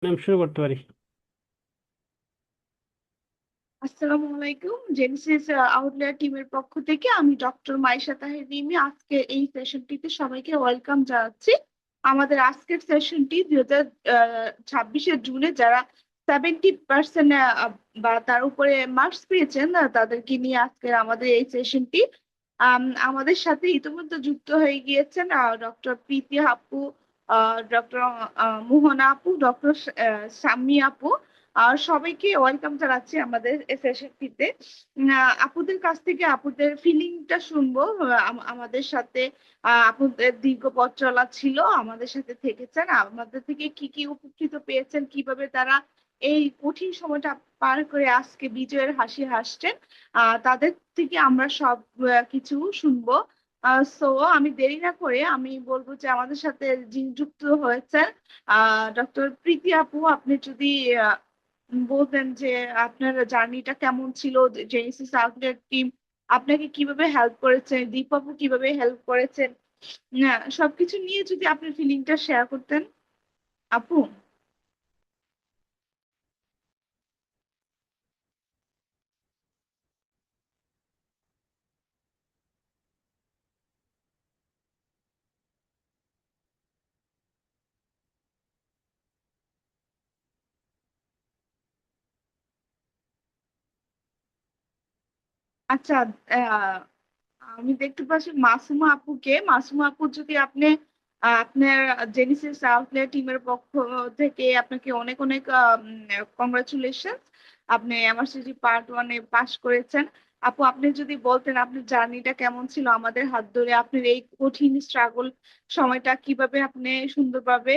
আমি শুরু করতে পারি। আসসালামু আলাইকুম। জেনেসিস আউটলেয়ার টিমের পক্ষ থেকে আমি ডক্টর মাইশা তাহের রিমি আজকে এই সেশনটিতে সবাইকে ওয়েলকাম জানাচ্ছি। আমাদের আজকের সেশনটি 2026 জুনে যারা 70% বা তার উপরে মার্কস পেয়েছেন তাদেরকে নিয়ে আজকের আমাদের এই সেশনটি। আমাদের সাথে ইতিমধ্যে যুক্ত হয়ে গিয়েছেন ডক্টর প্রীতি আপু, ডক্টর মোহনা আপু, ডক্টর শাম্মী আপু। আর সবাইকে ওয়েলকাম জানাচ্ছি আমাদের এই সেশনটিতে। আপুদের কাছ থেকে আপুদের ফিলিংটা শুনবো। আমাদের সাথে আপুদের দীর্ঘ পথ চলা ছিল, আমাদের সাথে থেকেছেন, আমাদের থেকে কি কি উপকৃত পেয়েছেন, কিভাবে তারা এই কঠিন সময়টা পার করে আজকে বিজয়ের হাসি হাসছেন, তাদের থেকে আমরা সব কিছু শুনবো। সো আমি দেরি না করে আমি বলবো যে আমাদের সাথে যিনি যুক্ত হয়েছেন ডক্টর প্রীতি আপু, আপনি যদি বলতেন যে আপনার জার্নিটা কেমন ছিল, জেনেসিস আউটলেট টিম আপনাকে কিভাবে হেল্প করেছে, দীপাপু কিভাবে হেল্প করেছেন, না সবকিছু নিয়ে যদি আপনার ফিলিংটা শেয়ার করতেন আপু। আচ্ছা, আহ, আমি দেখতে পাচ্ছি মাসুমা আপুকে। মাসুমা আপু, যদি আপনি আপনার জেনেসিস আউটলেট টিমের পক্ষ থেকে আপনাকে অনেক অনেক কংগ্রাচুলেশন। আপনি এমআরসিটি পার্ট 1-এ পাশ করেছেন। আপু, আপনি যদি বলতেন আপনার জার্নিটা কেমন ছিল আমাদের হাত ধরে, আপনার এই কঠিন স্ট্রাগল সময়টা কিভাবে আপনি সুন্দরভাবে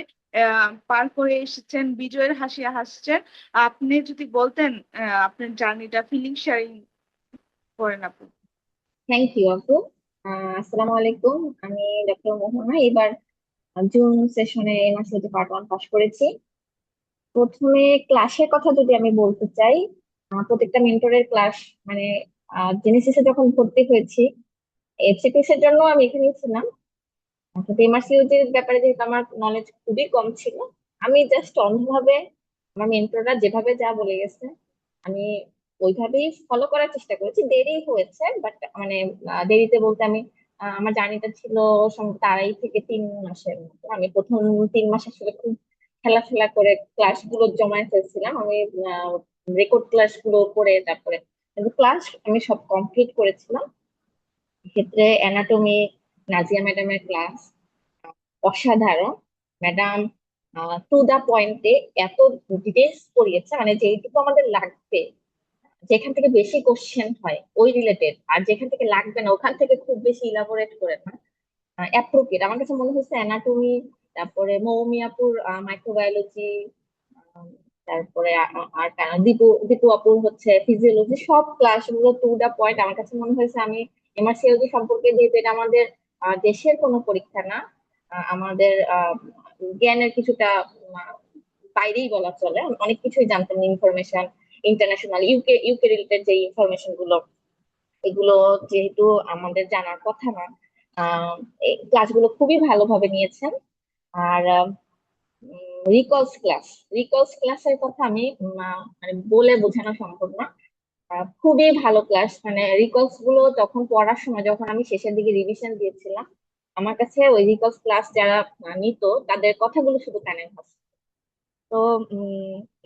পার করে এসেছেন, বিজয়ের হাসি হাসছেন। আপনি যদি বলতেন আপনার জার্নিটা ফিলিং শেয়ারিং করেন আপু। থ্যাংক ইউ আপু। আসসালামু আলাইকুম। আমি ডক্টর মোহনা এবার জুন সেশনে এমআরসিতে পার্ট 1 পাস করেছি। প্রথমে ক্লাসের কথা যদি আমি বলতে চাই, প্রত্যেকটা মেন্টরের ক্লাস মানে জেনেসিসে যখন ভর্তি হয়েছি, এফসিপিএস এর জন্য আমি এখানেই ছিলাম। কিন্তু এমআরসিইউটির ব্যাপারে যেহেতু আমার নলেজ খুবই কম ছিল, আমি জাস্ট অন্ধভাবে আমার মেন্টররা যেভাবে যা বলে গেছে আমি ওইভাবেই ফলো করার চেষ্টা করেছি। দেরি হয়েছে, বাট মানে দেরিতে বলতে আমি আমার জার্নিটা ছিল সম্ভবত 2.5 থেকে 3 মাসের মতো। আমি প্রথম 3 মাস আসলে খুব খেলাফেলা করে ক্লাসগুলো জমায় ফেলছিলাম। আমি রেকর্ড ক্লাসগুলো করে তারপরে, কিন্তু ক্লাস আমি সব কমপ্লিট করেছিলাম। এক্ষেত্রে অ্যানাটমি, নাজিয়া ম্যাডামের ক্লাস অসাধারণ। ম্যাডাম টু দা পয়েন্টে এত ডিটেলস পড়িয়েছে, মানে যেটুকু আমাদের লাগবে, যেখান থেকে বেশি কোশ্চেন হয় ওই রিলেটেড, আর যেখান থেকে লাগবে না ওখান থেকে খুব বেশি ইলাবোরেট করে না। অ্যাপ্রোপ্রিয়েট আমার কাছে মনে হয়েছে অ্যানাটমি, তারপরে মৌমিয়াপুর মাইক্রোবায়োলজি, তারপরে আর দীপু দীপু আপুর হচ্ছে ফিজিওলজি, সব ক্লাসগুলো টু দা পয়েন্ট আমার কাছে মনে হয়েছে। আমি এমআরসিওলজি সম্পর্কে, যেহেতু এটা আমাদের দেশের কোনো পরীক্ষা না, আমাদের জ্ঞানের কিছুটা আহ, বাইরেই বলা চলে, আমি অনেক কিছুই জানতাম information, international UK UK related যে ইনফরমেশন গুলো, এগুলো যেহেতু আমাদের জানার কথা না। আহ এই ক্লাসগুলো খুবই ভালোভাবে নিয়েছেন। আর রিকলস ক্লাসের কথা আমি মানে বলে বোঝানো সম্ভব না। খুবই ভালো ক্লাস। মানে রিকলস গুলো তখন পড়ার সময়, যখন আমি শেষের দিকে রিভিশন দিয়েছিলাম, আমার কাছে ওই রিকলস ক্লাস যারা নিত তাদের কথাগুলো শুধু কানে ভাসতো। তো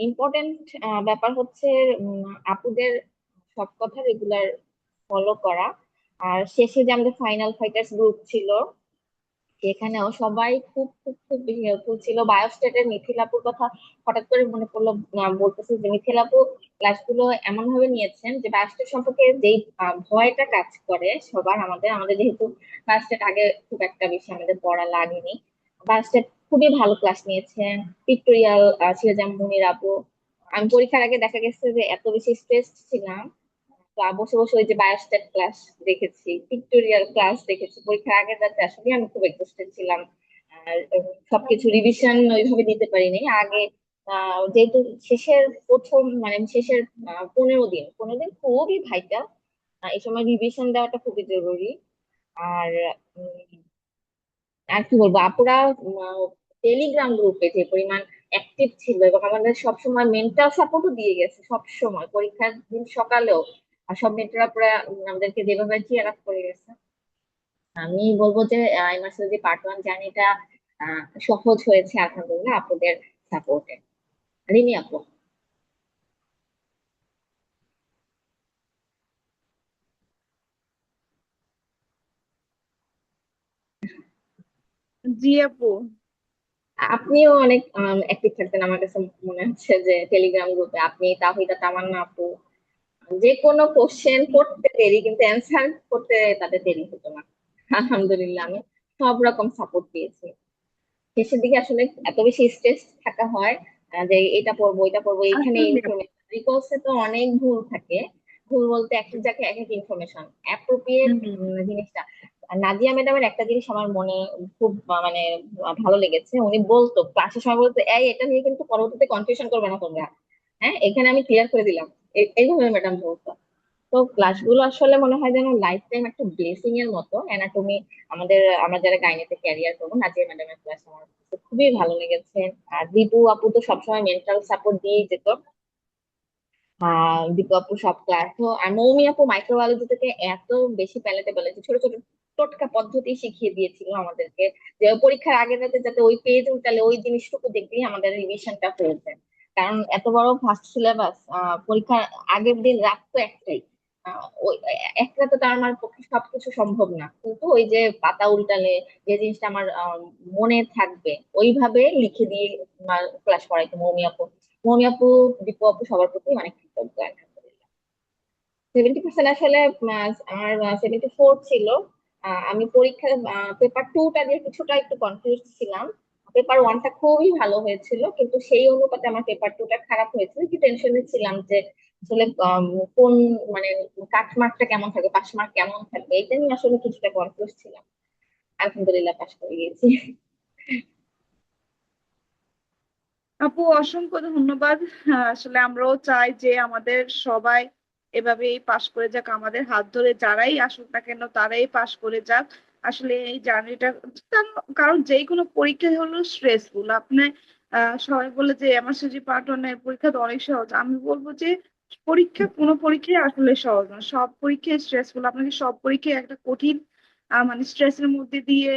ইম্পর্টেন্ট ব্যাপার হচ্ছে আপুদের সব কথা রেগুলার ফলো করা। আর শেষে যে আমাদের ফাইনাল ফাইটার্স গ্রুপ ছিল, এখানেও সবাই খুব খুব খুব বেশি হেল্পফুল ছিল। বায়োস্টেটের মিথিলাপুর কথা হঠাৎ করে মনে পড়লো। বলতেছি যে মিথিলাপু ক্লাসগুলো এমন ভাবে নিয়েছেন যে বায়োস্টেট সম্পর্কে যেই ভয়টা কাজ করে সবার, আমাদের আমাদের যেহেতু বায়োস্টেট আগে খুব একটা বেশি আমাদের পড়া লাগেনি, বায়োস্টেট খুবই ভালো ক্লাস নিয়েছেন। পিক্টোরিয়াল ছিল যেমন মুনির আপু। আমি পরীক্ষার আগে দেখা গেছে যে এত বেশি স্ট্রেস ছিলাম, তো বসে বসে ওই যে বায়োস্ট্যাট ক্লাস দেখেছি, পিক্টোরিয়াল ক্লাস দেখেছি পরীক্ষার আগের রাতে। আসলে আমি খুব এক্সস্টেড ছিলাম। আর সবকিছু রিভিশন ওইভাবে দিতে পারিনি আগে। যেহেতু শেষের প্রথম মানে শেষের 15 দিন খুবই ভাইটাল। এই সময় রিভিশন দেওয়াটা খুবই জরুরি। আর উম, আর কি বলবো, আপুরা টেলিগ্রাম গ্রুপে যে পরিমাণ অ্যাক্টিভ ছিল এবং আমাদের সবসময় মেন্টাল সাপোর্টও দিয়ে গেছে সব সময়, পরীক্ষার দিন সকালেও। আর সব মেন্টররা পুরো আমাদেরকে যেভাবে চিয়ার আপ করে গেছে, আমি বলবো যে ইউনিভার্সিটি পার্ট 1 জার্নিটা সহজ হয়েছে আলহামদুলিল্লাহ আপুদের সাপোর্টে। রিমি আপু। জি আপু। আপনিও অনেক অ্যাক্টিভ থাকতেন আমার কাছে মনে হচ্ছে, যে টেলিগ্রাম গ্রুপে আপনি, তাহিদা, তামান্না আপু, যে কোনো কোশ্চেন করতে দেরি কিন্তু অ্যান্সার করতে তাদের দেরি হতো না। আলহামদুলিল্লাহ আমি সব রকম সাপোর্ট পেয়েছি। শেষের দিকে আসলে এত বেশি স্ট্রেস থাকা হয়, যে এটা পড়বো এটা পড়বো, এইখানে আসলে ইনফরমেশন রিকোর্সে তো অনেক ভুল থাকে। ভুল বলতে এক এক জায়গায় এক এক ইনফরমেশন অ্যাপ্রোপ্রিয়েট জিনিসটা। আর নাজিয়া ম্যাডামের একটা জিনিস আমার মনে খুব মানে ভালো লেগেছে, উনি বলতো ক্লাসের সময় বলতো, এই এটা নিয়ে কিন্তু পরবর্তীতে কনফিউশন করবে না তোমরা, হ্যাঁ এখানে আমি ক্লিয়ার করে দিলাম। এইভাবে ম্যাডাম বলতো। তো ক্লাসগুলো আসলে মনে হয় যেন লাইফ টাইম একটা ব্লেসিং এর মতো। অ্যানাটমি আমরা যারা গাইনিতে ক্যারিয়ার করবো, নাজিয়া ম্যাডামের ক্লাস আমার কাছে খুবই ভালো লেগেছে। আর দীপু আপু তো সবসময় মেন্টাল সাপোর্ট দিয়েই যেত। দীপু আপু সব ক্লাস তো, আর মৌমি আপু মাইক্রোবায়োলজি থেকে এত বেশি প্যালেটেবল, ছোট ছোট টোটকা পদ্ধতি শিখিয়ে দিয়েছিল আমাদেরকে, যে পরীক্ষার আগের রাতে যাতে ওই পেজ উল্টালে ওই জিনিসটুকু দেখলেই আমাদের রিভিশনটা হয়ে যায়। কারণ এত বড় ফার্স্ট সিলেবাস, পরীক্ষার আগের দিন রাত তো একটাই, ওই এক রাতে তো আমার পক্ষে সবকিছু সম্ভব না, কিন্তু ওই যে পাতা উল্টালে যে জিনিসটা আমার মনে থাকবে ওইভাবে লিখে দিয়ে ক্লাস করাইতো মৌমি আপু। মৌমি আপু, দীপু আপু সবার প্রতি অনেক কৃতজ্ঞ আলহামদুলিল্লাহ। 70% আসলে আমার 74 ছিল। আমি পরীক্ষার পেপার 2টা দিয়ে কিছুটা একটু কনফিউজ ছিলাম। পেপার 1টা খুবই ভালো হয়েছিল, কিন্তু সেই অনুপাতে আমার পেপার 2টা খারাপ হয়েছিল, কি টেনশনে ছিলাম যে আসলে কোন মানে কাট মার্কটা কেমন থাকবে, পাস মার্ক কেমন থাকবে, এটা নিয়ে আসলে কিছুটা কনফিউজ ছিলাম। আলহামদুলিল্লাহ পাস করে গিয়েছি। আপু অসংখ্য ধন্যবাদ। আসলে আমরাও চাই যে আমাদের সবাই এভাবেই পাশ করে যাক, আমাদের হাত ধরে যারাই আসুক না কেন তারাই পাশ করে যাক। আসলে এই জার্নিটা, কারণ যে কোনো পরীক্ষা হলো স্ট্রেসফুল। আপনি সবাই বলে যে এমআরসিজি পার্ট 1 এর পরীক্ষা তো অনেক সহজ, আমি বলবো যে কোনো পরীক্ষাই আসলে সহজ না, সব পরীক্ষায় স্ট্রেসফুল। আপনাকে সব পরীক্ষায় একটা কঠিন মানে স্ট্রেসের মধ্যে দিয়ে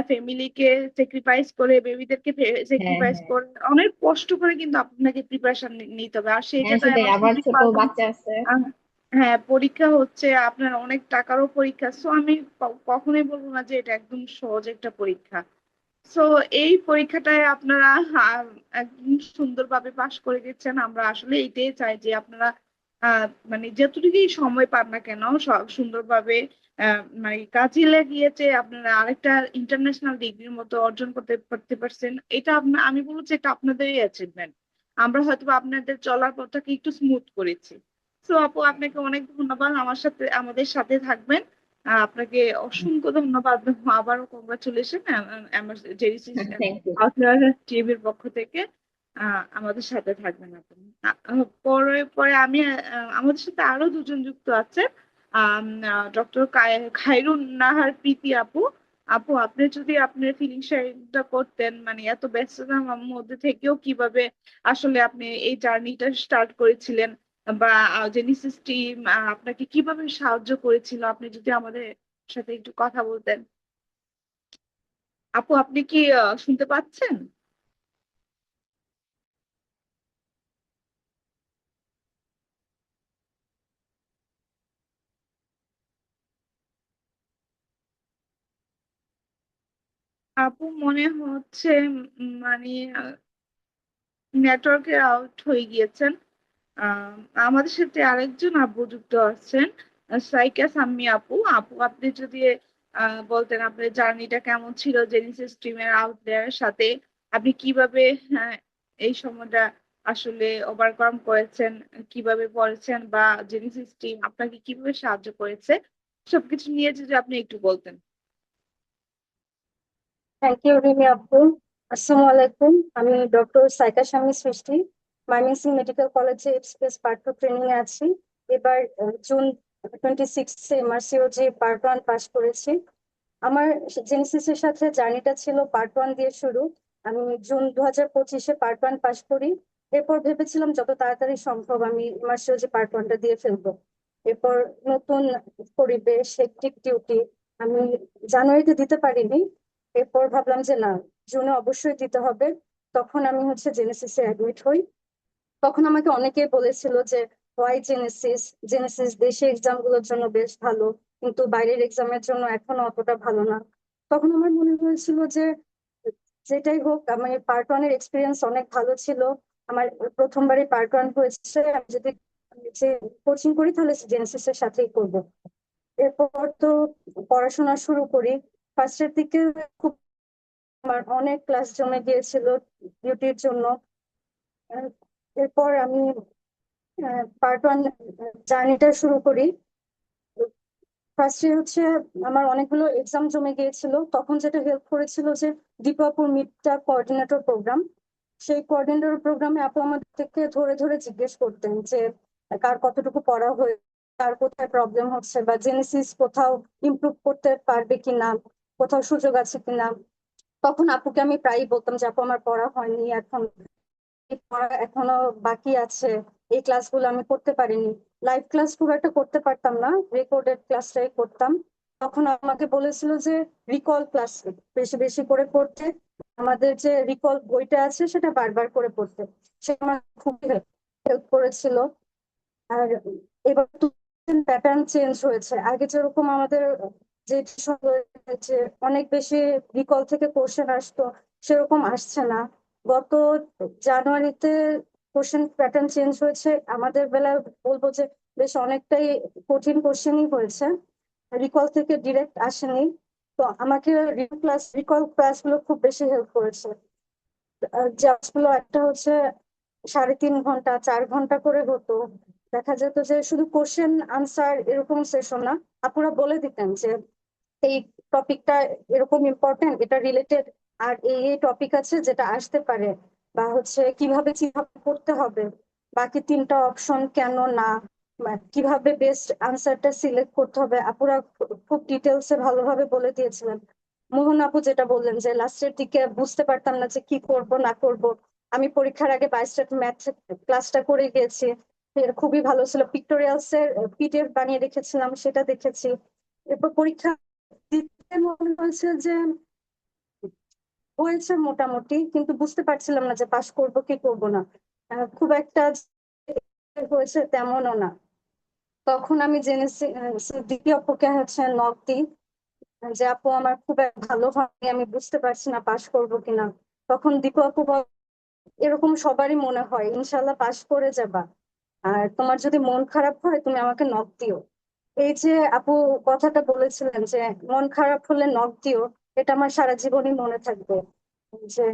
ফ্যামিলিকে স্যাক্রিফাইস করে, বেবিদেরকে হ্যাঁ স্যাক্রিফাইস হ্যাঁ। করে অনেক কষ্ট করে কিন্তু আপনাকে প্রিপারেশন নিতে হবে। আর সেই হ্যাঁ জায়গায় সেটাই, আমার আবার শুধু ছোট বাচ্চা আছে। হ্যাঁ, পরীক্ষা হচ্ছে আপনার অনেক টাকারও পরীক্ষা। সো আমি কখনোই বলবো না যে এটা একদম সহজ একটা পরীক্ষা। সো এই পরীক্ষাটায় আপনারা আহ, একদম সুন্দরভাবে পাশ করে গেছেন। আমরা আসলে এইটাই চাই যে আপনারা মানে যতটুকুই সময় পান না কেন সব সুন্দরভাবে মানে কাজে লাগিয়েছে আপনারা আরেকটা ইন্টারন্যাশনাল ডিগ্রির মতো অর্জন করতে করতে পারছেন। এটা আপনার, আমি বলবো যে এটা আপনাদেরই অ্যাচিভমেন্ট। আমরা হয়তো বা আপনাদের চলার পথটাকে একটু স্মুথ করেছি। সো আপু আপনাকে অনেক ধন্যবাদ, আমাদের সাথে থাকবেন। আপনাকে অসংখ্য ধন্যবাদ। আবারও কংগ্রাচুলেশন আমার জেডিসি থ্যাংক ইউ। টিভির পক্ষ থেকে। আমাদের সাথে থাকবেন আপনি। পরে পরে আমি আমাদের সাথে আরো দুজন যুক্ত আছে, ডক্টর খায়রুন নাহার প্রীতি আপু। আপু আপনি যদি আপনার ফিলিং শেয়ারটা করতেন, মানে এত ব্যস্ততার মধ্যে থেকেও কিভাবে আসলে আপনি এই জার্নিটা স্টার্ট করেছিলেন, বা জেনিসিস টিম আপনাকে কিভাবে সাহায্য করেছিল, আপনি যদি আমাদের সাথে একটু কথা বলতেন। আপু আপনি কি শুনতে পাচ্ছেন? আপু মনে হচ্ছে মানে নেটওয়ার্কে আউট হয়ে গিয়েছেন। আহ, আমাদের সাথে আরেকজন আপু যুক্ত আছেন, সাইকা সাম্মি আপু। আপু আপনি যদি বলতেন আপনার জার্নিটা কেমন ছিল জেনিসিস টিমের আউটলেয়ারের সাথে, আপনি কিভাবে আহ, এই সময়টা আসলে ওভারকাম করেছেন, কিভাবে পড়েছেন, বা জেনিসিস টিম আপনাকে কিভাবে সাহায্য করেছে, সবকিছু নিয়ে যদি আপনি একটু বলতেন। থ্যাংক ইউ রিমি আপু। আসসালামু আলাইকুম, আমি ডক্টর সাইকা শামী সৃষ্টি, ময়মনসিংহ মেডিকেল কলেজে এফসিপিএস পার্ট 2 ট্রেনিং এ আছি। এবার জুন 26 এমআরসিওজি পার্ট 1 পাস করেছি। আমার জেনেসিস এর সাথে জার্নিটা ছিল পার্ট 1 দিয়ে শুরু। আমি জুন 2025-এ পার্ট 1 পাশ করি। এরপর ভেবেছিলাম যত তাড়াতাড়ি সম্ভব আমি মাস্টার্স পার্ট 1টা দিয়ে ফেলবো। এরপর নতুন পরিবেশ, হেক্টিক ডিউটি, আমি জানুয়ারিতে দিতে পারিনি। এরপর ভাবলাম যে না, জুনে অবশ্যই দিতে হবে। তখন আমি জেনেসিসে অ্যাডমিট হই। তখন আমাকে অনেকেই বলেছিল যে ওয়াই জেনেসিস, জেনেসিস দেশে এক্সাম গুলোর জন্য বেশ ভালো, কিন্তু বাইরের এক্সামের জন্য এখনো অতটা ভালো না। তখন আমার মনে হয়েছিল যে যেটাই হোক, আমার পার্ট 1-এর এক্সপিরিয়েন্স অনেক ভালো ছিল। আমার প্রথমবারই পার্ট 1 হয়েছে, আমি যদি যে কোচিং করি তাহলে জেনেসিস এর সাথেই করব। এরপর তো পড়াশোনা শুরু করি। ফার্স্টের দিকে খুব আমার অনেক ক্লাস জমে গিয়েছিল ডিউটির জন্য। আহ, এরপর আমি পার্ট 1 জার্নিটা শুরু করি। ফার্স্টে আমার অনেকগুলো এক্সাম জমে গিয়েছিল। তখন যেটা হেল্প করেছিল যে দীপাপুর মিডটা কোঅর্ডিনেটর প্রোগ্রাম। সেই কোঅর্ডিনেটর প্রোগ্রামে আপু আমাদেরকে ধরে ধরে জিজ্ঞেস করতেন যে কার কতটুকু পড়া হয়ে, কার কোথায় প্রবলেম হচ্ছে, বা জেনেসিস কোথাও ইমপ্রুভ করতে পারবে কিনা, কোথাও সুযোগ আছে কিনা। তখন আপুকে আমি প্রায়ই বলতাম যে আপু আমার পড়া হয়নি, এখন এই পড়া এখনো বাকি আছে, এই ক্লাসগুলো আমি করতে পারিনি। লাইভ ক্লাস খুব একটা করতে পারতাম না, রেকর্ডেড ক্লাসটাই করতাম। তখন আমাকে বলেছিল যে রিকল ক্লাস বেশি বেশি করে পড়তে, আমাদের যে রিকল বইটা আছে সেটা বারবার করে পড়তে। সে আমার খুবই হেল্প করেছিল। আর এবার প্যাটার্ন চেঞ্জ হয়েছে, আগে যেরকম আমাদের যে যে অনেক বেশি রিকল থেকে কোশ্চেন আসতো, সেরকম আসছে না। গত জানুয়ারিতে কোশ্চেন প্যাটার্ন চেঞ্জ হয়েছে, আমাদের বেলায় বলবো যে বেশ অনেকটাই কঠিন কোশ্চেনই হয়েছে, রিকল থেকে ডিরেক্ট আসেনি। তো আমাকে রিকল ক্লাস গুলো খুব বেশি হেল্প করেছে। ক্লাসগুলো একটা 3.5 ঘন্টা 4 ঘন্টা করে হতো। দেখা যেত যে শুধু কোশ্চেন আনসার এরকম সেশন না, আপুরা বলে দিতেন যে এই টপিকটা এরকম ইম্পর্টেন্ট, এটা রিলেটেড, আর এই টপিক আছে যেটা আসতে পারে, বা কিভাবে কিভাবে করতে হবে, বাকি 3টা অপশন কেন না, বা কিভাবে বেস্ট আনসারটা সিলেক্ট করতে হবে, আপুরা খুব ডিটেলসে ভালোভাবে বলে দিয়েছিলেন। মোহন আপু যেটা বললেন যে লাস্টের দিকে বুঝতে পারতাম না যে কি করব না করব, আমি পরীক্ষার আগে বায়োস্ট্যাট ম্যাথ ক্লাসটা করে গিয়েছি। এর খুবই ভালো ছিল, পিক্টোরিয়ালস এর পিডিএফ বানিয়ে রেখেছিলাম, সেটা দেখেছি। এরপর পরীক্ষা দিতে মনে হয়েছে যে হয়েছে মোটামুটি, কিন্তু বুঝতে পারছিলাম না যে পাশ করব কি করব না। খুব একটা যে হয়েছে তেমনও না। তখন আমি জেনেছি, দ্বিতীয় আপুকে নক দিই যে আপু আমার খুব একটা ভালো হয়নি, আমি বুঝতে পারছি না পাশ করব কিনা। তখন দীপু আপু এরকম সবারই মনে হয়, ইনশাল্লাহ পাশ করে যাবা, আর তোমার যদি মন খারাপ হয় তুমি আমাকে নক দিও। এই যে আপু কথাটা বলেছিলেন যে মন খারাপ হলে নক দিও, এটা আমার সারা জীবনই মনে থাকবে। যে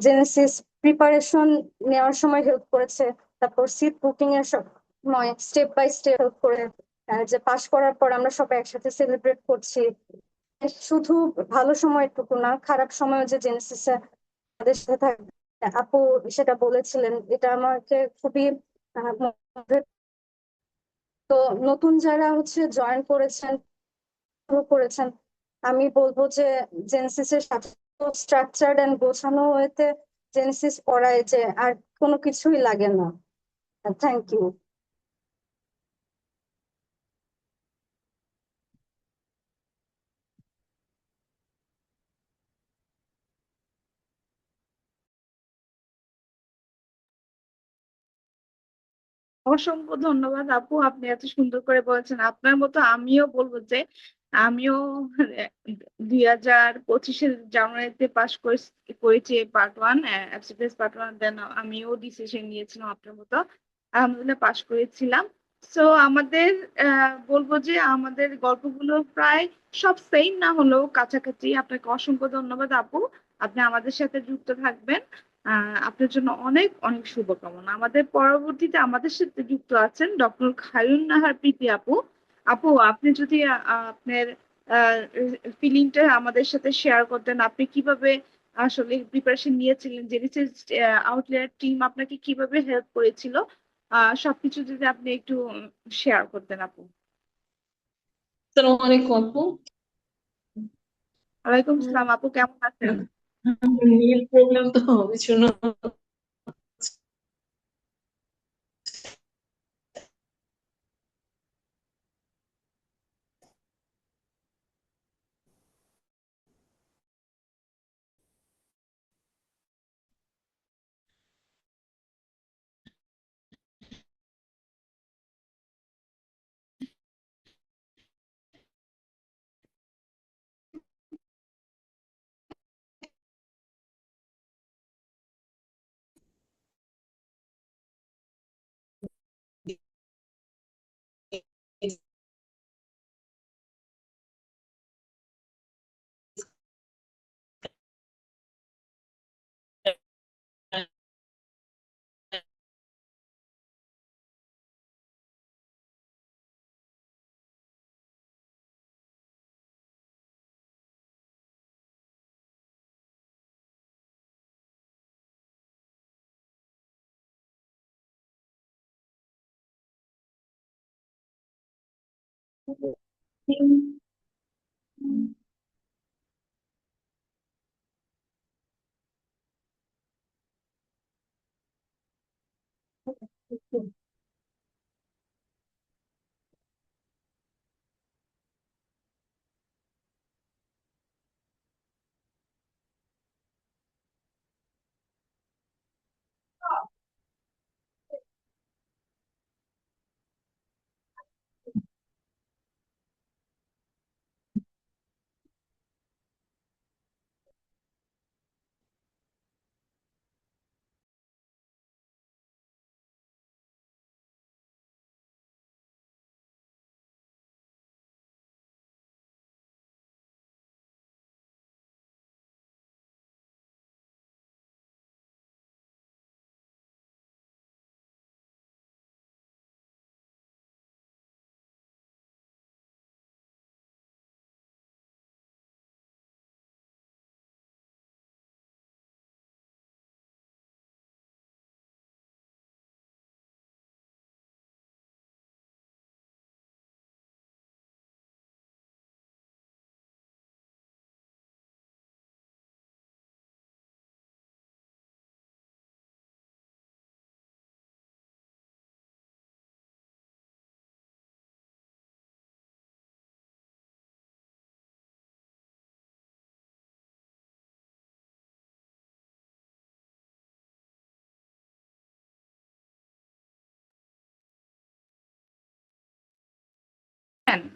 জেনেসিস প্রিপারেশন নেওয়ার সময় হেল্প করেছে, তারপর সিট বুকিং এর সময় স্টেপ বাই স্টেপ হেল্প করে, যে পাশ করার পর আমরা সবাই একসাথে সেলিব্রেট করছি। শুধু ভালো সময়টুকু না, খারাপ সময়ও যে জেনেসিসে আমাদের সাথে থাকবে, আপু সেটা বলেছিলেন, এটা আমাকে খুবই motivate। তো নতুন যারা জয়েন করেছেন, শুরু করেছেন, আমি বলবো যে জেনেসিস এর সাথে স্ট্রাকচার্ড এন্ড গোছানো হয়েতে জেনেসিস পড়ায় যে আর কোনো কিছুই লাগে না। Thank you. অসংখ্য ধন্যবাদ আপু, আপনি এত সুন্দর করে বলেছেন। আপনার মতো আমিও বলবো যে আমিও 2025-এর জানুয়ারিতে পাশ করেছি পার্ট 1, এফসিপিএস পার্ট 1। দেন আমিও ডিসিশন নিয়েছিলাম আপনার মতো, আলহামদুলিল্লাহ পাশ করেছিলাম। সো আমাদের বলবো যে আমাদের গল্পগুলো প্রায় সব সেম না হলেও কাছাকাছি। আপনাকে অসংখ্য ধন্যবাদ আপু, আপনি আমাদের সাথে যুক্ত থাকবেন। আপনার জন্য অনেক অনেক শুভকামনা। আমাদের পরবর্তীতে আমাদের সাথে যুক্ত আছেন ডক্টর খায়রুন নাহার প্রীতি আপু। আপু আপনি যদি আপনার ফিলিংটা আমাদের সাথে শেয়ার করতেন, আপনি কিভাবে আসলে প্রিপারেশন নিয়েছিলেন, জেনেসিস আউটলায়ার টিম আপনাকে কিভাবে হেল্প করেছিল, সবকিছু যদি আপনি একটু শেয়ার করতেন আপু। আসসালামু আলাইকুম আপু। ওয়ালাইকুম আসসালাম আপু, কেমন আছেন? নীল প্রবলেম তো ভীষণ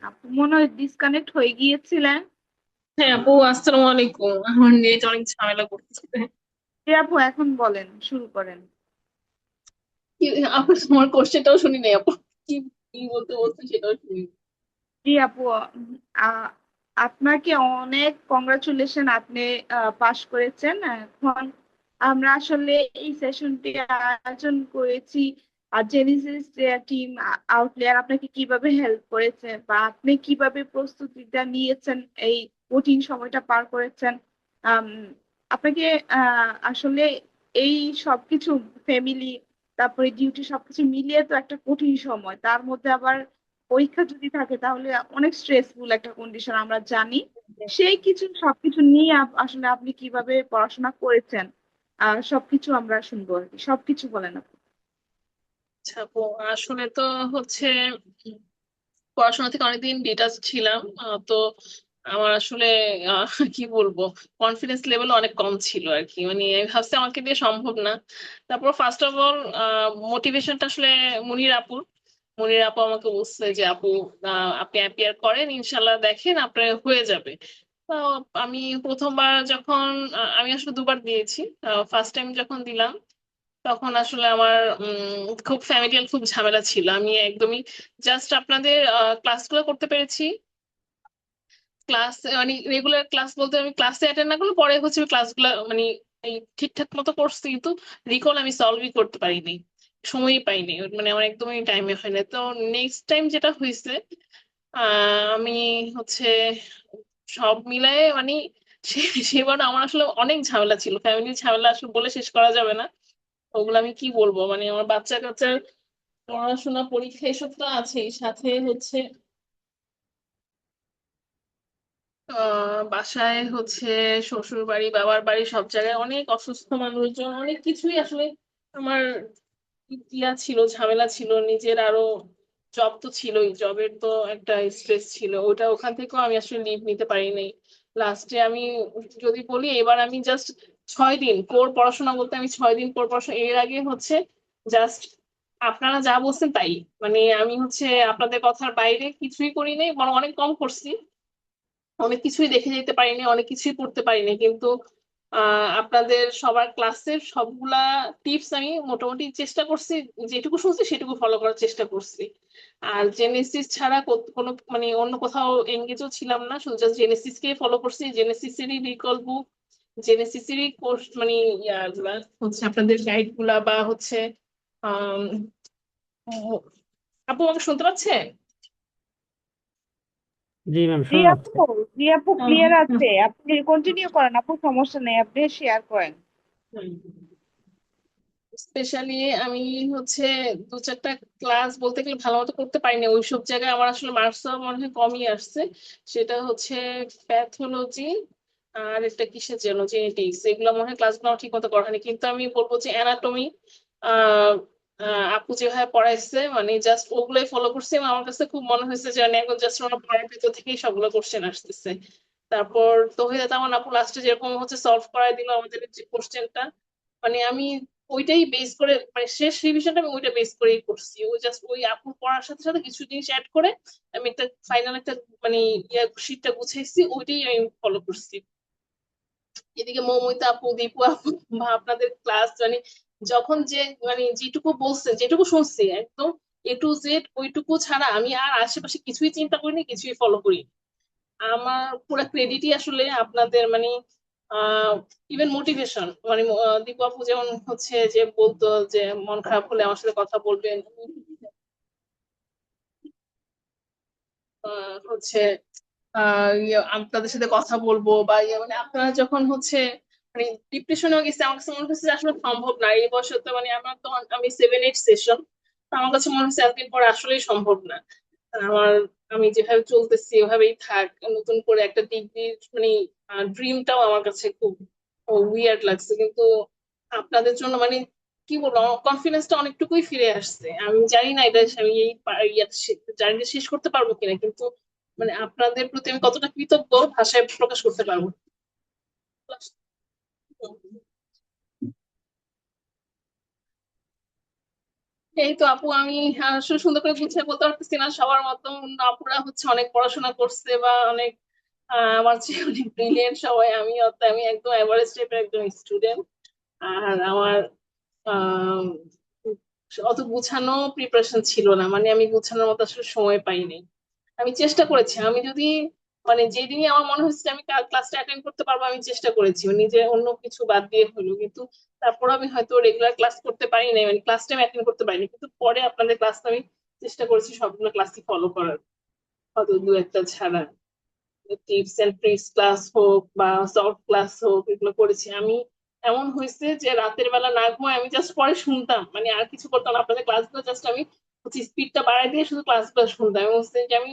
আপনি মনে হয় ডিসকানেক্ট হয়ে গিয়েছিলেন। হ্যাঁ আপু, আসসালামু আলাইকুম। আমার নেট অনেক ঝামেলা করতেছে। জি আপু, এখন বলেন, শুরু করেন। আপু তোমার কোশ্চেনটাও শুনি নাই আপু, কি কি বলতে বলতে সেটাও শুনি। জি আপু, আ- আপনাকে অনেক কংগ্রাচুলেশন, আপনি পাশ করেছেন। এখন আমরা আসলে এই সেশনটি আয়োজন করেছি আর জেনেসিস টিম আউটলেয়ার আপনাকে কিভাবে হেল্প করেছে বা আপনি কিভাবে প্রস্তুতিটা নিয়েছেন, এই কঠিন সময়টা পার করেছেন। আম, আপনাকে আসলে এই সবকিছু, ফ্যামিলি, তারপরে ডিউটি, সবকিছু মিলিয়ে তো একটা কঠিন সময়, তার মধ্যে আবার পরীক্ষা যদি থাকে তাহলে অনেক স্ট্রেসফুল একটা কন্ডিশন আমরা জানি। সেই কিছু সবকিছু নিয়ে আসলে আপনি কিভাবে পড়াশোনা করেছেন, সবকিছু আমরা শুনবো আর কি। সবকিছু বলেন আপনি। আচ্ছা আপু, আসলে তো হচ্ছে উম, পড়াশোনা থেকে অনেকদিন ডিটাচ ছিলাম। তো আমার আসলে কি বলবো, কনফিডেন্স লেভেল অনেক কম ছিল আর কি। মানে আমি ভাবছি আমাকে দিয়ে সম্ভব না। তারপর ফার্স্ট অফ অল মোটিভেশনটা আসলে মুনির আপুর। মুনির আপু আমাকে বলছে যে আপু, আপনি অ্যাপিয়ার করেন, ইনশাল্লাহ দেখেন আপনার হয়ে যাবে। তো আমি প্রথমবার যখন আমি আসলে দুবার দিয়েছি। ফার্স্ট টাইম যখন দিলাম তখন আসলে আমার খুব ফ্যামিলিয়াল খুব ঝামেলা ছিল। আমি একদমই জাস্ট আপনাদের ক্লাসগুলো করতে পেরেছি। ক্লাস মানে রেগুলার ক্লাস বলতে আমি ক্লাসে অ্যাটেন্ড না করলে পরে হচ্ছে ক্লাসগুলো মানে এই ঠিকঠাক মতো করছি, কিন্তু রিকল আমি সলভই করতে পারিনি, সময়ই পাইনি। মানে আমার একদমই টাইমে হয় না। তো নেক্সট টাইম যেটা হয়েছে, আমি হচ্ছে সব মিলায়ে মানে সেবার আমার আসলে অনেক ঝামেলা ছিল, ফ্যামিলির ঝামেলা আসলে বলে শেষ করা যাবে না। ওগুলো আমি কি বলবো, মানে আমার বাচ্চা কাচ্চার পড়াশোনা, পরীক্ষা এসব তো আছেই, সাথে হচ্ছে বাসায় হচ্ছে শ্বশুর বাড়ি বাবার বাড়ি সব জায়গায় অনেক অসুস্থ মানুষজন, অনেক কিছুই আসলে আমার ছিল, ঝামেলা ছিল। নিজের আরো জব তো ছিলই, জবের তো একটা স্ট্রেস ছিল, ওটা ওখান থেকেও আমি আসলে লিভ নিতে পারি নাই। লাস্টে আমি যদি বলি, এবার আমি জাস্ট 6 দিন কোর পড়াশোনা বলতে, আমি 6 দিন কোর পড়াশোনা, এর আগে হচ্ছে জাস্ট আপনারা যা বলছেন তাই, মানে আমি হচ্ছে আপনাদের কথার বাইরে কিছুই করি নাই, বরং অনেক কম করছি। অনেক কিছুই দেখে যেতে পারিনি, অনেক কিছুই পড়তে পারিনি, কিন্তু আপনাদের সবার ক্লাসের সবগুলা টিপস আমি মোটামুটি চেষ্টা করছি, যেটুকু শুনছি সেটুকু ফলো করার চেষ্টা করছি। আর জেনেসিস ছাড়া কোনো মানে অন্য কোথাও এঙ্গেজও ছিলাম না, শুধু জাস্ট জেনেসিস কে ফলো করছি। জেনেসিসেরই রিকল বুক, জেনেসিসেরই কোর্স, মানে ইয়াগুলা হচ্ছে আপনাদের গাইড গুলা বা হচ্ছে আহ আপু আমাকে শুনতে পাচ্ছে? জি ম্যাম, জি শোনা আপু, যাচ্ছে। জি আপু ক্লিয়ার আছে, আপনি কন্টিনিউ করেন আপু, সমস্যা নেই, আপনি শেয়ার করেন। স্পেশালি আমি হচ্ছে 2-4টা ক্লাস বলতে গেলে ভালো মতো করতে পারিনি, ওইসব জায়গায় আমার আসলে মার্কস মনে হয় কমই আসছে। সেটা হচ্ছে প্যাথোলজি, আর একটা কিসের যেন জেনেটিক্স, এগুলো মনে হয় ক্লাসগুলো আমার ঠিক মতো করা হয়নি। কিন্তু আমি বলবো যে অ্যানাটমি আহ আপু যেভাবে পড়াইছে, মানে জাস্ট ওগুলোই ফলো করছি, এবং আমার কাছে খুব মনে হয়েছে যে মানে একদম জাস্ট আমার পড়ার ভিতর থেকেই সবগুলো কোশ্চেন আসতেছে। তারপর তৌহিদা তামান আপু লাস্টে যেরকম হচ্ছে সলভ করাই দিল আমাদের যে কোশ্চেনটা, মানে আমি ওইটাই বেস করে, মানে শেষ রিভিশনটা আমি ওইটা বেস করেই করছি। ওই জাস্ট ওই আপু পড়ার সাথে সাথে কিছু জিনিস অ্যাড করে আমি একটা ফাইনাল একটা মানে শীটটা গুছাইছি, ওইটাই আমি ফলো করছি। এদিকে মৌমিতা আপু, দীপু আপু বা আপনাদের ক্লাস, মানে যখন যে মানে যেটুকু বলছে, যেটুকু শুনছি একদম A to Z ওইটুকু ছাড়া আমি আর আশেপাশে কিছুই চিন্তা করিনি, কিছুই ফলো করি। আমার পুরো ক্রেডিটই আসলে আপনাদের, মানে ইভেন মোটিভেশন, মানে দীপু আপু যেমন হচ্ছে যে বলতো যে মন খারাপ হলে আমার সাথে কথা বলবেন, হচ্ছে আপনাদের সাথে কথা বলবো বা মানে আপনারা যখন হচ্ছে মানে ডিপ্রেশনে গেছে, আমার কাছে মনে হচ্ছে যে আসলে সম্ভব না এই বয়সে তো, মানে আমার তো আমি 7-8 সেশন, আমার কাছে মনে হচ্ছে এতদিন পরে আসলেই সম্ভব না আমার। আমি যেভাবে চলতেছি ওভাবেই থাক, নতুন করে একটা ডিগ্রি মানে ড্রিমটাও আমার কাছে খুব উইয়ার্ড লাগছে। কিন্তু আপনাদের জন্য মানে কি বলবো, কনফিডেন্সটা অনেকটুকুই ফিরে আসছে। আমি জানি না এটা আমি এই জার্নি শেষ করতে পারবো কিনা, কিন্তু মানে আপনাদের প্রতি আমি কতটা কৃতজ্ঞ ভাষায় প্রকাশ করতে পারবো না। এই তো আপু, আমি আসলে সুন্দর করে গুছিয়ে বলতে পারতেছি না, সবার মতন আপুরা হচ্ছে অনেক পড়াশোনা করছে বা অনেক আমার চেয়ে অনেক ব্রিলিয়েন্ট সবাই, আমি একদম এভারেজ টাইপের একজন স্টুডেন্ট। আর আমার আহ অত গুছানো প্রিপারেশন ছিল না, মানে আমি গুছানোর মতো আসলে সময় পাইনি। আমি চেষ্টা করেছি, আমি যদি মানে যেদিনই আমার মনে হচ্ছে যে আমি ক্লাসটা অ্যাটেন্ড করতে পারবো, আমি চেষ্টা করেছি নিজে অন্য কিছু বাদ দিয়ে হলো, কিন্তু তারপর আমি হয়তো রেগুলার ক্লাস করতে পারি নাই, মানে ক্লাস টাইম অ্যাটেন্ড করতে পারিনি। কিন্তু পরে আপনাদের ক্লাস আমি চেষ্টা করেছি সবগুলো ক্লাসই ফলো করার, হয়তো দু একটা ছাড়া। টিপস এন্ড ট্রিক্স ক্লাস হোক বা সফট ক্লাস হোক, এগুলো করেছি আমি। এমন হয়েছে যে রাতের বেলা না ঘুমায় আমি জাস্ট পরে শুনতাম, মানে আর কিছু করতাম না, আপনাদের ক্লাসগুলো জাস্ট আমি হচ্ছে স্পিডটা বাড়াই দিয়ে শুধু ক্লাসগুলো শুনতাম। এবং হচ্ছে যে আমি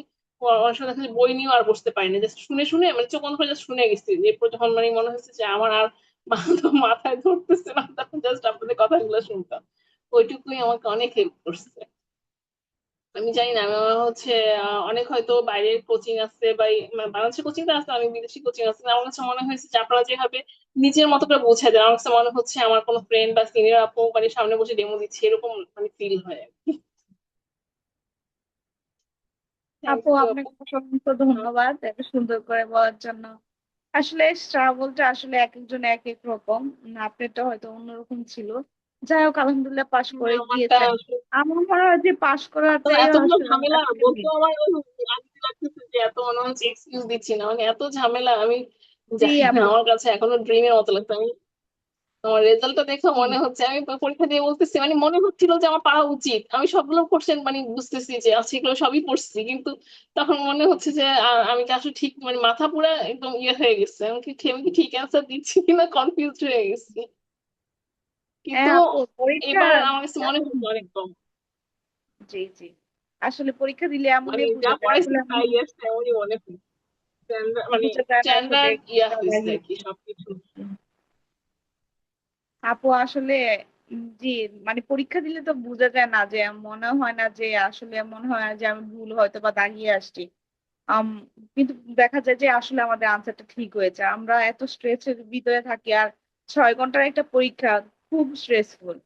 অনেক সময় দেখা যায় বই নিয়েও আর বসতে পারিনি, জাস্ট শুনে শুনে মানে চোখ বন্ধ করে জাস্ট শুনে গেছি। এরপর যখন মানে মনে হচ্ছে যে আমার আর মাথায় ধরতেছে না, তখন জাস্ট আপনাদের কথাগুলো শুনতাম। ওইটুকুই আমাকে অনেক হেল্প করছে। আমি জানি না, আমি হচ্ছে অনেক হয়তো বাইরের কোচিং আছে বা মানে বাংলাদেশের কোচিং তো আছে, অনেক বিদেশি কোচিং আছে, আমার কাছে মনে হয়েছে যে আপনারা যেভাবে নিজের মতো করে বোঝায় দেন, আমার কাছে মনে হচ্ছে আমার কোনো ফ্রেন্ড বা সিনিয়র আপু মানে সামনে বসে ডেমো দিচ্ছে, এরকম মানে ফিল হয়। থ্যাংক আপু ইউ আপু। আপনাকে অসংখ্য ধন্যবাদ এত সুন্দর করে বলার জন্য। আসলে ট্রাভেলটা আসলে এক একজন এক এক রকম, আপনারটা হয়তো অন্যরকম ছিল। যাই হোক, আলহামদুলিল্লাহ পাশ করে আমারটা গিয়েছেন। আসলে আমার মনে হয় যে পাশ এত করাটাই এতগুলো আসলে ঝামেলা আজকে বলতো main। আমার আজকে লাগতেছে যে এত মনে হচ্ছে এক্সকিউজ দিচ্ছি না, মানে এত ঝামেলা আমি জি জানি না, আপু। আমার কাছে এখনো ড্রিমের মতো লাগতো। আমার রেজাল্টটা দেখে জি মনে হচ্ছে, আমি পরীক্ষা দিয়ে বলতেছি মানে মনে হচ্ছিল যে আমার পারা উচিত, আমি সবগুলো কোশ্চেন মানে বুঝতেছি যে আচ্ছা এগুলো সবই পড়ছি, কিন্তু তখন মনে হচ্ছে যে আমি কি আসলে ঠিক, মানে মাথা পুরা একদম ইয়ে হয়ে গেছে, আমি কি ঠিক অ্যান্সার দিচ্ছি কিনা কনফিউজ হয়ে গেছি। কিন্তু হ্যাঁ আপু, পরীক্ষা এবার আমার কাছে মনে হচ্ছে অনেক কম, জি জি, আসলে পরীক্ষা দিলে মানে এমনই যা বোঝা যায় পড়াইছি আসলে তাই আসছে এমনই মনে হয়। মানে বোঝা যায় না আসলে স্ট্যান্ডার্ড ইয়া কোনটা হয়েছে আর কি দাঁড়িয়েছে। সবকিছু। আপু আসলে জি, মানে পরীক্ষা দিলে তো বোঝা যায় না, যে মনে হয় না যে আসলে মনে হয় যে আমি ভুল হয়তো বা দাগিয়ে আসছি। আম, কিন্তু দেখা যায় যে আসলে আমাদের আনসারটা ঠিক হয়েছে। আমরা এত স্ট্রেসের ভিতরে থাকি, আর 6 ঘন্টার একটা পরীক্ষা খুব স্ট্রেসফুল।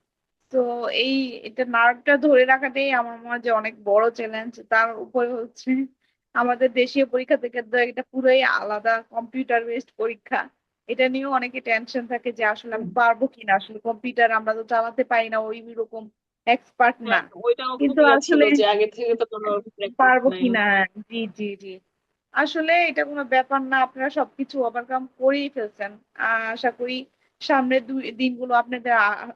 তো এই এটা নার্ভটা ধরে রাখাটাই আমার মনে হয় যে অনেক বড় চ্যালেঞ্জ। তার উপরে হচ্ছে আমাদের দেশীয় পরীক্ষা থেকে তো এটা পুরোই আলাদা, কম্পিউটার বেসড পরীক্ষা। এটা নিয়েও অনেকে টেনশন থাকে যে আসলে আমি পারবো কিনা, আসলে কম্পিউটার আমরা তো চালাতে পারি না, ওই রকম এক্সপার্ট না। হ্যাঁ, ওইটাও খুব কিন্তু ইয়া ছিল আসলে যে আগে থেকে তো কোনো প্র্যাকটিস পারবো নাই। কিনা, জি জি জি, আসলে এটা কোনো ব্যাপার না, আপনারা সবকিছু ওভারকাম করেই ফেলছেন। আশা করি সামনের দিনগুলো আপনাদের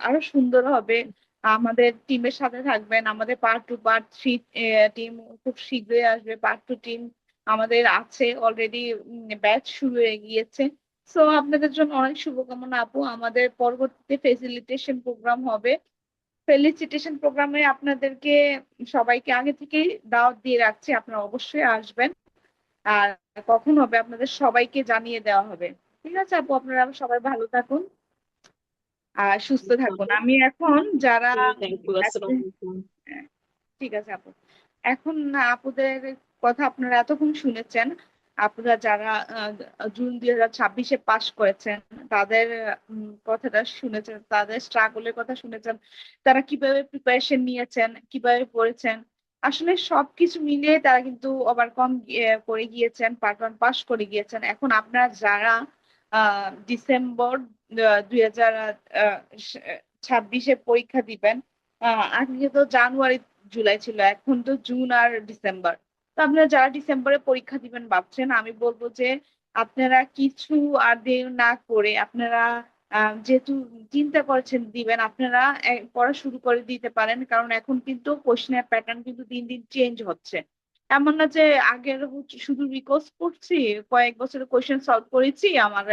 আরো সুন্দর হবে। আমাদের টিমের সাথে থাকবেন। আমাদের পার্ট 2 পার্ট 3 টিম খুব শীঘ্রই আসবে। পার্ট 2 টিম আমাদের আছে অলরেডি, ব্যাচ শুরু হয়ে গিয়েছে। সো আপনাদের জন্য অনেক শুভকামনা আপু। আমাদের পরবর্তীতে ফেসিলিটেশন প্রোগ্রাম হবে। ফেলিসিটেশন প্রোগ্রামে আপনাদেরকে সবাইকে আগে থেকেই দাওয়াত দিয়ে রাখছি, আপনারা অবশ্যই আসবেন। আর কখন হবে আপনাদের সবাইকে জানিয়ে দেওয়া হবে। ঠিক আছে আপু, আপনারা সবাই ভালো থাকুন আর সুস্থ থাকুন। আমি এখন যারা থ্যাংক ইউ। আসসালামু আলাইকুম। ঠিক আছে আপু, এখন আপুদের কথা আপনারা এতক্ষণ শুনেছেন। আপনারা যারা জুন 2026-এ পাশ করেছেন, তাদের কথাটা শুনেছেন, তাদের স্ট্রাগলের কথা শুনেছেন, তারা কিভাবে প্রিপারেশন নিয়েছেন, কিভাবে পড়েছেন। আসলে সবকিছু মিলিয়ে তারা কিন্তু ওভারকম করে গিয়েছেন, পার্ট 1 পাশ করে গিয়েছেন। এখন আপনারা যারা ডিসেম্বর 2026-এ পরীক্ষা দিবেন, আগে তো জানুয়ারি জুলাই ছিল, এখন তো জুন আর ডিসেম্বর। তো আপনারা যারা ডিসেম্বরে পরীক্ষা দিবেন ভাবছেন, আমি বলবো যে আপনারা কিছু আর দেরি না করে আপনারা যেহেতু চিন্তা করছেন দিবেন, আপনারা পড়া শুরু করে দিতে পারেন। কারণ এখন কিন্তু কোশ্চেনের প্যাটার্ন কিন্তু দিন দিন চেঞ্জ হচ্ছে। এমন না যে আগের শুধু রিকোয়েস্ট করছি, কয়েক বছরের কোশ্চেন সলভ করেছি, আমার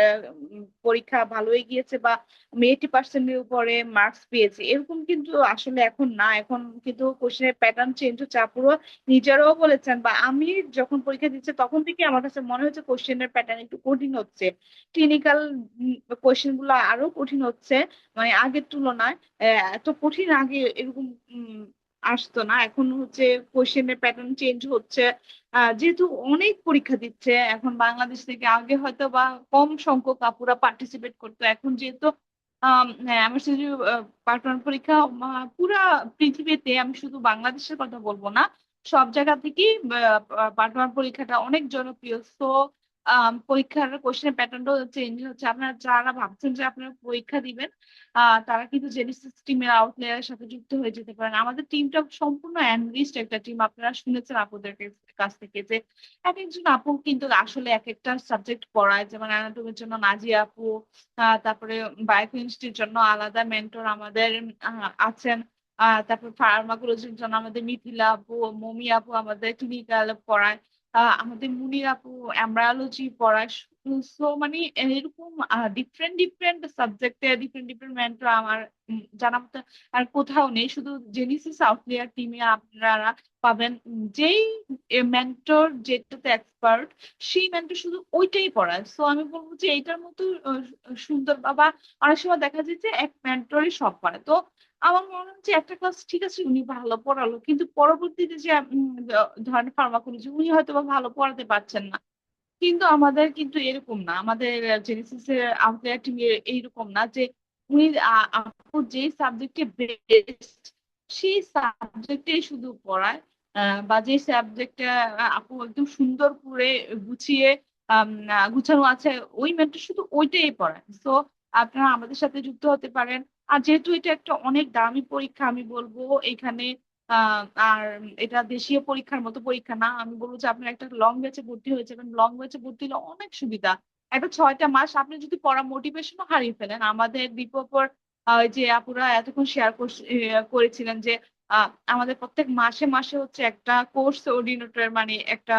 পরীক্ষা ভালোই গিয়েছে, বা আমি 80%-এর উপরে মার্কস পেয়েছি, এরকম কিন্তু আসলে এখন না। এখন কিন্তু কোশ্চেনের প্যাটার্ন চেঞ্জ হচ্ছে। আপুরা নিজেরাও বলেছেন, বা আমি যখন পরীক্ষা দিচ্ছি তখন থেকে আমার কাছে মনে হচ্ছে কোশ্চেনের প্যাটার্ন একটু কঠিন হচ্ছে। ক্লিনিক্যাল কোশ্চেন গুলো আরো কঠিন হচ্ছে, মানে আগের তুলনায়। এত কঠিন আগে এরকম আসতো না, এখন হচ্ছে কোশ্চেনের প্যাটার্ন চেঞ্জ হচ্ছে। যেহেতু অনেক পরীক্ষা দিচ্ছে এখন বাংলাদেশ থেকে, আগে হয়তো বা কম সংখ্যক আপুরা পার্টিসিপেট করতো, এখন যেহেতু আমার শুধু পার্ট 1 পরীক্ষা পুরা পৃথিবীতে, আমি শুধু বাংলাদেশের কথা বলবো না, সব জায়গা থেকেই পার্ট 1 পরীক্ষাটা অনেক জনপ্রিয়। তো পরীক্ষার কোশ্চেনের প্যাটার্নটাও চেঞ্জ হচ্ছে। আপনারা যারা ভাবছেন যে আপনারা পরীক্ষা দিবেন, তারা কিন্তু জেনেসিস টিমের আউটলেয়ারের সাথে যুক্ত হয়ে যেতে পারেন। আমাদের টিমটা সম্পূর্ণ অ্যানালিস্ট একটা টিম। আপনারা শুনেছেন আপুদের কাছ থেকে যে এক একজন আপু কিন্তু আসলে এক একটা সাবজেক্ট পড়ায়। যেমন অ্যানাটমির জন্য নাজিয়া আপু, তারপরে বায়োকেমিস্ট্রির জন্য আলাদা মেন্টর আমাদের আছেন। তারপর ফার্মাকোলজির জন্য আমাদের মিথিলা আপু, মমি আপু আমাদের ক্লিনিক্যাল পড়ায়। আমাদের মুনির আপু এমব্রায়োলজি পড়ায়। সো মানে এরকম ডিফারেন্ট ডিফারেন্ট সাবজেক্টে ডিফারেন্ট ডিফারেন্ট মেন্টর আমার জানা মতো আর কোথাও নেই। শুধু জেনিসিস আউটলিয়ার টিমে আপনারা পাবেন যেই মেন্টর যেটাতে এক্সপার্ট, সেই মেন্টর শুধু ওইটাই পড়ায়। সো আমি বলবো যে এইটার মতো সুন্দর, বাবা অনেক সময় দেখা যায় যে এক মেন্টরই সব পড়ায়। তো আমার মনে হচ্ছে একটা ক্লাস ঠিক আছে উনি ভালো পড়ালো, কিন্তু পরবর্তীতে যে ধরেন ফার্মাকোলজি উনি হয়তো বা ভালো পড়াতে পারছেন না। কিন্তু আমাদের কিন্তু এরকম না, আমাদের জেনেসিস এর আউটলায়ার টিম এইরকম না যে উনি আপু যে সাবজেক্টে বেস্ট সেই সাবজেক্টেই শুধু পড়ায়। বা যে সাবজেক্টটা আপু একদম সুন্দর করে গুছিয়ে গুছানো আছে, ওই মেন্টর শুধু ওইটাই পড়ায়। তো আপনারা আমাদের সাথে যুক্ত হতে পারেন। আর যেহেতু এটা একটা অনেক দামি পরীক্ষা, আমি বলবো এখানে আর এটা দেশীয় পরীক্ষার মতো পরীক্ষা না। আমি বলবো যে আপনার একটা লং ব্যাচে ভর্তি হয়ে যাবেন। লং ব্যাচে ভর্তি হলে অনেক সুবিধা। একটা 6টা মাস আপনি যদি পড়া মোটিভেশনও হারিয়ে ফেলেন, আমাদের দীপকর যে আপুরা এতক্ষণ শেয়ার করেছিলেন যে আমাদের প্রত্যেক মাসে মাসে হচ্ছে একটা কোর্স অর্ডিনেটর, মানে একটা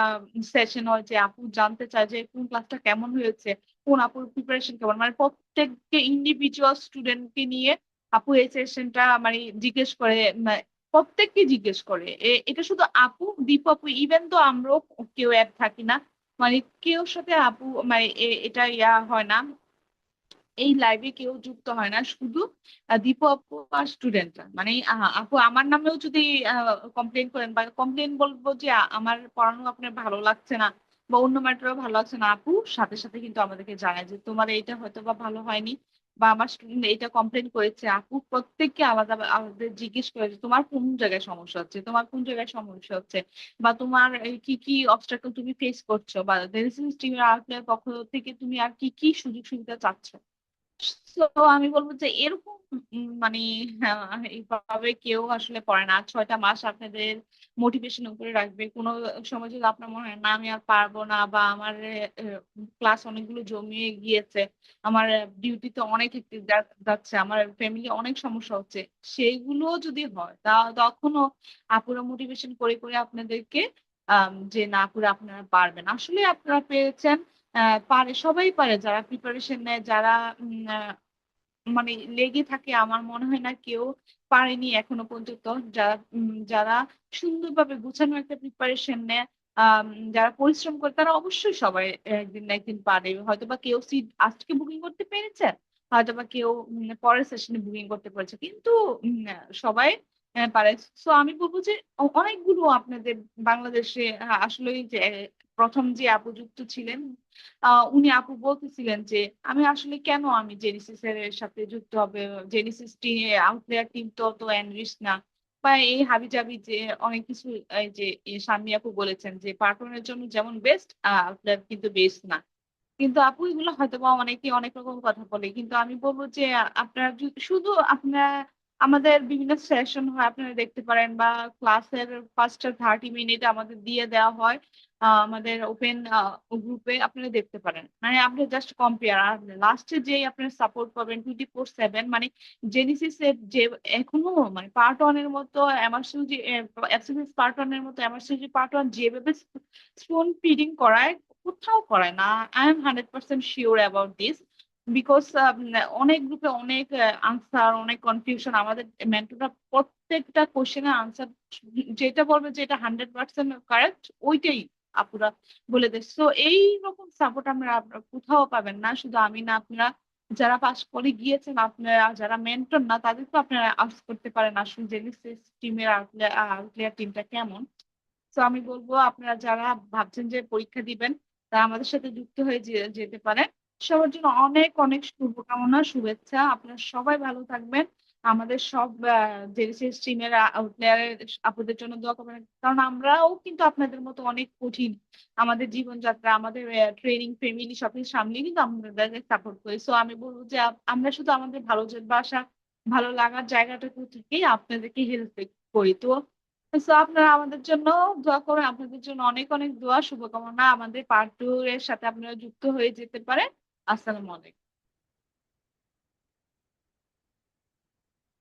সেশন হয় যে আপু জানতে চায় যে কোন ক্লাসটা কেমন হয়েছে, কোন আপুর প্রিপারেশন কেমন, মানে প্রত্যেককে ইন্ডিভিজুয়াল স্টুডেন্টকে নিয়ে আপু এই সেশনটা মানে জিজ্ঞেস করে, প্রত্যেককে জিজ্ঞেস করে। এটা শুধু আপু দীপ আপু, ইভেন তো আমরাও কেউ অ্যাড থাকি না, মানে কেউ সাথে আপু মানে এটা ইয়া হয় না, এই লাইভে কেউ যুক্ত হয় না, শুধু দীপু আপু আর স্টুডেন্টরা। মানে আপু আমার নামেও যদি কমপ্লেন করেন বা কমপ্লেন বলবো যে আমার পড়ানো আপনার ভালো লাগছে না বা অন্য ম্যাটারও ভালো লাগছে না, আপু সাথে সাথে কিন্তু আমাদেরকে জানায় যে তোমার এইটা হয়তো বা ভালো হয়নি বা আমার স্টুডেন্ট এইটা কমপ্লেন করেছে। আপু প্রত্যেককে আলাদা আলাদা জিজ্ঞেস করে যে তোমার কোন জায়গায় সমস্যা হচ্ছে, তোমার কোন জায়গায় সমস্যা হচ্ছে, বা তোমার কি কি অবস্টাকল তুমি ফেস করছো, বা টিমের আউটলের পক্ষ থেকে তুমি আর কি কি সুযোগ সুবিধা চাচ্ছ। তো আমি বলবো যে এরকম মানে এইভাবে কেউ আসলে পড়ে না। 6টা মাস আপনাদের মোটিভেশন উপরে রাখবে। কোনো সময় যদি আপনার মনে হয় না আমি আর পারবো না, বা আমার ক্লাস অনেকগুলো জমিয়ে গিয়েছে, আমার ডিউটিতে অনেক hectic যাচ্ছে, আমার ফ্যামিলি অনেক সমস্যা হচ্ছে, সেইগুলো যদি হয় তখনও আপুরা মোটিভেশন করে করে আপনাদেরকে যে না আপুরা আপনারা পারবেন, আসলে আপনারা পেরেছেন। পারে, সবাই পারে, যারা প্রিপারেশন নেয়, যারা মানে লেগে থাকে, আমার মনে হয় না কেউ পারেনি এখনো পর্যন্ত। যারা সুন্দরভাবে গুছানো একটা প্রিপারেশন নেয়, যারা পরিশ্রম করে, তারা অবশ্যই সবাই একদিন না একদিন পারে। হয়তোবা কেউ সিট আজকে বুকিং করতে পেরেছে, হয়তোবা কেউ পরের সেশনে বুকিং করতে পেরেছে, কিন্তু সবাই পারে। সো আমি বলবো যে অনেকগুলো আপনাদের বাংলাদেশে আসলে যে প্রথম যে আপু যুক্ত ছিলেন, উনি আপু বলতেছিলেন যে আমি কেন আমি জেনিসিস এর সাথে যুক্ত হবে, জেনিসিস টিম আউটলেয়ার টিম তো তো এনরিচ না, বা এই হাবিজাবি যে অনেক কিছু। এই যে শাম্মী আপু বলেছেন যে পার্টনারের জন্য যেমন বেস্ট, আউটলেয়ার কিন্তু বেস্ট না। কিন্তু আপু এগুলো হয়তো বা অনেকে অনেক রকম কথা বলে, কিন্তু আমি বলবো যে আপনারা শুধু আপনারা আমাদের বিভিন্ন সেশন হয় আপনারা দেখতে পারেন, বা ক্লাসের ফার্স্ট 30 মিনিট আমাদের দিয়ে দেওয়া হয় আমাদের ওপেন গ্রুপে, আপনারা দেখতে পারেন। মানে আপনি জাস্ট কম্পেয়ার, আর লাস্টে যেই আপনারা সাপোর্ট পাবেন 24/7, মানে জেনিসিস এর যে এখনো মানে পার্ট 1 এর মতো এমার্সিভ যে এফসিসিস পার্ট 1 এর মতো এমার্সিভ পার্ট 1 যেভাবে স্পুন ফিডিং করায় কোথাও করে না। I am 100% sure about this, because অনেক গ্রুপে অনেক আনসার, অনেক কনফিউশন। আমাদের মেন্টররা প্রত্যেকটা কোশ্চেনের আনসার যেটা বলবে যে এটা 100% কারেক্ট, ওইটাই আপুরা বলে দেয়। তো এই রকম সাপোর্ট আমরা কোথাও পাবেন না। শুধু আমি না, আপনারা যারা পাস করে গিয়েছেন, আপনারা যারা মেন্টর না, তাদেরকে আপনারা আস্ক করতে পারেন আসলে জেনিসিস টিমের আউটলেয়ার টিমটা কেমন। তো আমি বলবো আপনারা যারা ভাবছেন যে পরীক্ষা দিবেন, তারা আমাদের সাথে যুক্ত হয়ে যেতে পারেন। সবার জন্য অনেক অনেক শুভকামনা, শুভেচ্ছা। আপনারা সবাই ভালো থাকবেন। আমাদের সব জেনেসিস টিমের আউটলেয়ারের আপনাদের জন্য দোয়া করবেন, কারণ আমরাও কিন্তু আপনাদের মতো অনেক কঠিন আমাদের জীবনযাত্রা, আমাদের ট্রেনিং, ফ্যামিলি সবকিছু সামলিয়ে কিন্তু আমাদেরকে সাপোর্ট করি। সো আমি বলবো যে আমরা শুধু আমাদের বাসা, ভালো লাগার জায়গাটুকু থেকেই আপনাদেরকে হেল্প করি। তো তো আপনারা আমাদের জন্য দোয়া করবেন। আপনাদের জন্য অনেক অনেক দোয়া, শুভকামনা। আমাদের পার্ট 2 এর সাথে আপনারা যুক্ত হয়ে যেতে পারেন। আসসালামু আলাইকুম।